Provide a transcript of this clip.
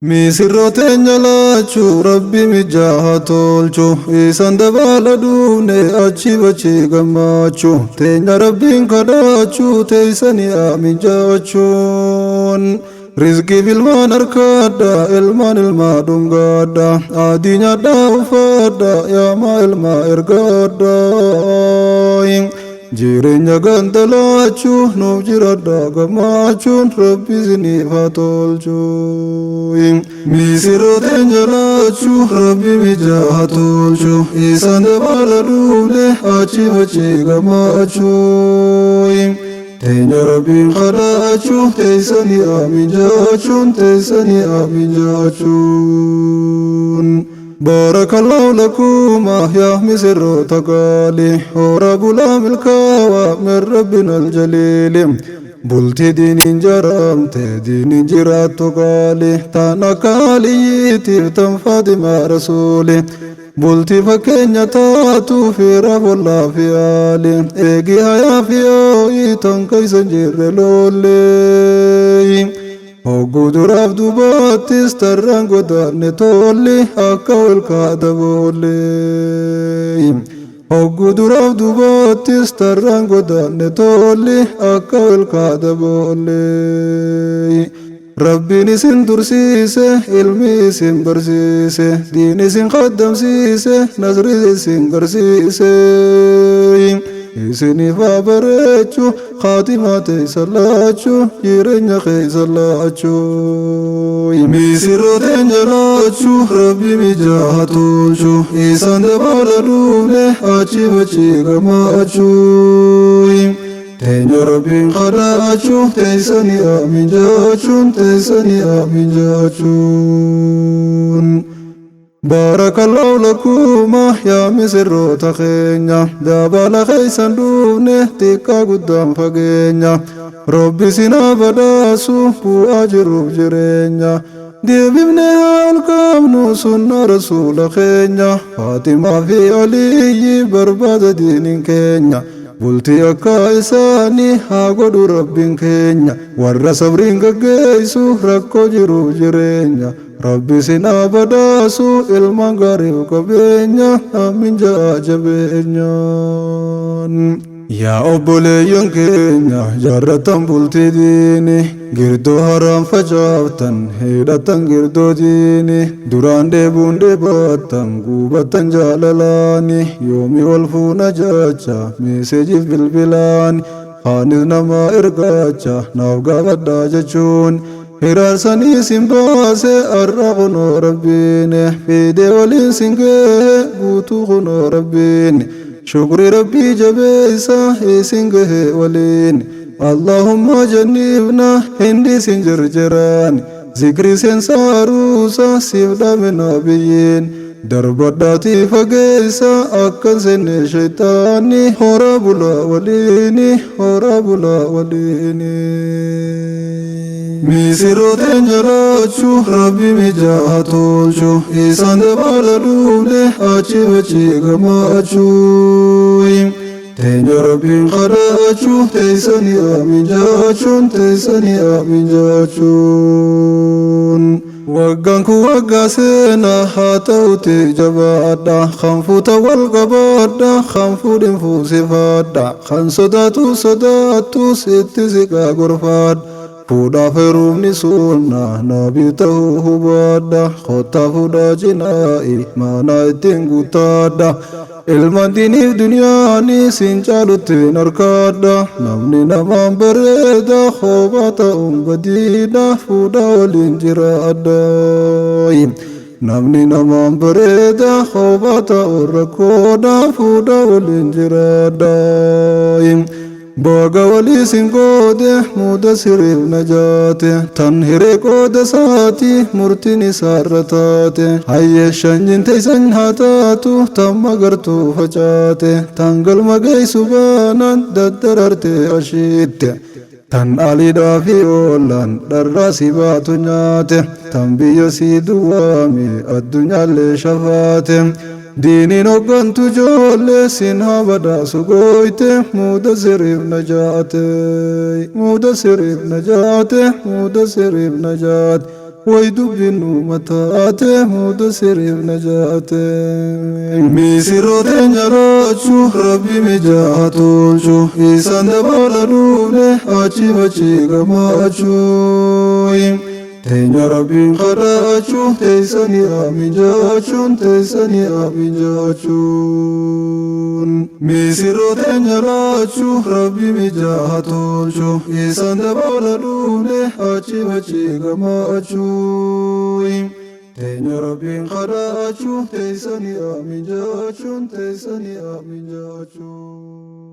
Misirroota nyalaachuu rabbi mijaha tolchu isaan dabaala duune achi bachi gammachuu teenya rabbiin kadhachuu teessanii aminjaachuun rizqii ilmaan harkaadha ilmaan ilmaa dhungaadha adii nyaadhaa uffadha yaamaa ilmaa ergaadha. Jireenya gantalaachuu nuuf jiradha gammachuun rabbi isiniif haa tolchu. Misirroota nyalaachuu rabbi mijaha tolchu isaan dabaala duune achi bachi gammachuu. Teenya rabbiin kadhachuu teessanii aminjaachuun teessanii aminjaachuun. Barakallahu lakuma ya misirroota gaali hora bulaa milkaawaa min rabbinal jaliili. Bultii diiniin jaramte diiniin jiraattu gaali tan akka aliyyiitiif tan Faatimaa rasuuli. Bultii fakkeenya taatu fiira bollaa fi aali eegi hayaa fi ooyii tan keeysan jirre loollee. Hogguu duraaf dubaattis tarraan godaanne tolli akka walkaata boollee. Hogguu duraaf dubaattis tarraan godaanne tolli akka walkaata boollee. Rabbiin isin tursiise ilmi isin barsiise diin isin qaddamsiise nasri isin garsiise. Isiniif haa bareechuu Faatimaa teessan laachuu jireenya keessa laachuu. Misirroota nyalaachuu rabbi mijaha tolchu isaan dabaala duune achi bachi gammachuu. Teenya rabbiin kadhachuu teessanii aminjaachuun teessanii aminjaachuun. Barakallahu lakuma ya misirroota keenya dabaala keeysan duune xiqqaa guddaan fageenya rabbi isin haa badhaasu bu'aa jiruuf jireenya deebifnee haa ol qabnu sunna rasuula keenya Faatimaa fi Aliyyi barbaada diiniin keenya. Bultii akka isaanii haa godhu rabbiin keenya warra sabriin gaggeessu rakkoo jiruuf jireenya. Rabbi isin haa badhaasu ilmaan gaariif qabeenya amin ja'a jabeenyaan. Yaa obboleeyyan keenya jaarratan bultii diini girdoo haraan facaaftan hidhatan girdoo diini duraan deebuun deebaattan guubattan jaalalaani yoomi ol fuuna jacha meesejiif bilbilaani haanis namaa ergacha naaf gaafadhaa jechuun. Hiraarsanii sin baase arra kunoo rabbiine fidee waliin sin gahe guutuu kunoo rabbiine shukri rabbii jabeessa isin gahe waliin Allahumma jannibna hindi sin jirjiraan zikri sen saaruusa siif dhame nabiyyiin darbadhaatii fageessa akkan senne shaytaani hora bulaa waliini hora bulaa waliini. Misirroota nyalaachuu rabbi mijaha tolchu isaan dabaala duune achi bachi gammachuu. Teenya rabbiin kadhachuu teessanii aminjaachuun teessanii aminjaachuun. Waggaan kun waggaa seenaa haa ta'uti jabaadha kan fuuta wal qabaadha kan fuudhin fuusifadha kan sodaatu sodaatus itti siqaa gorfadha. Fuudhaaf heerumni sunna nabii ta'uu hubadha kottaa fuudhaa jinaa'i maanaa ittiin guuttaadha. Ilmaan diiniif dunyaanii sin caaluttiin harkaadha namni namaan bareeda kophaa ta'uun badiidha fuudhaa waliin jiraadha. Namni namaan bareeda kophaa ta'uun rakkoodha fuudhaa waliin jiraadha. Baga walii sin goode muda siriif najaate tan hiree qooda saati murtiin isaarra taate hayyeeshan jinteeysan haa taatu tan magartuu facaate tan galma geessu baanaan daddararte ashiitte tan aliidhaa fi oolaan dharraa si baatu nyaate tan biyya si duwwaame addunyaallee shafaate. Diiniin hoggantu ijoollee sin haa badhaasu gooyte muda siriif najaate muda siriif najaate muda siriif najaate ويدبن متاته مدسر نجاته ميسروتين جراتشو ربي مجاتوشو إيسان دبالدونه أجي بچي غماتشو Tenya Rabbi kharachu teisani amin jachun teisani amin jachun Misiro tenya rachu Rabbi mijatochu Isan dabaladune achi bachi gamachu Tenya Rabbi kharachu teisani amin jachun teisani amin jachun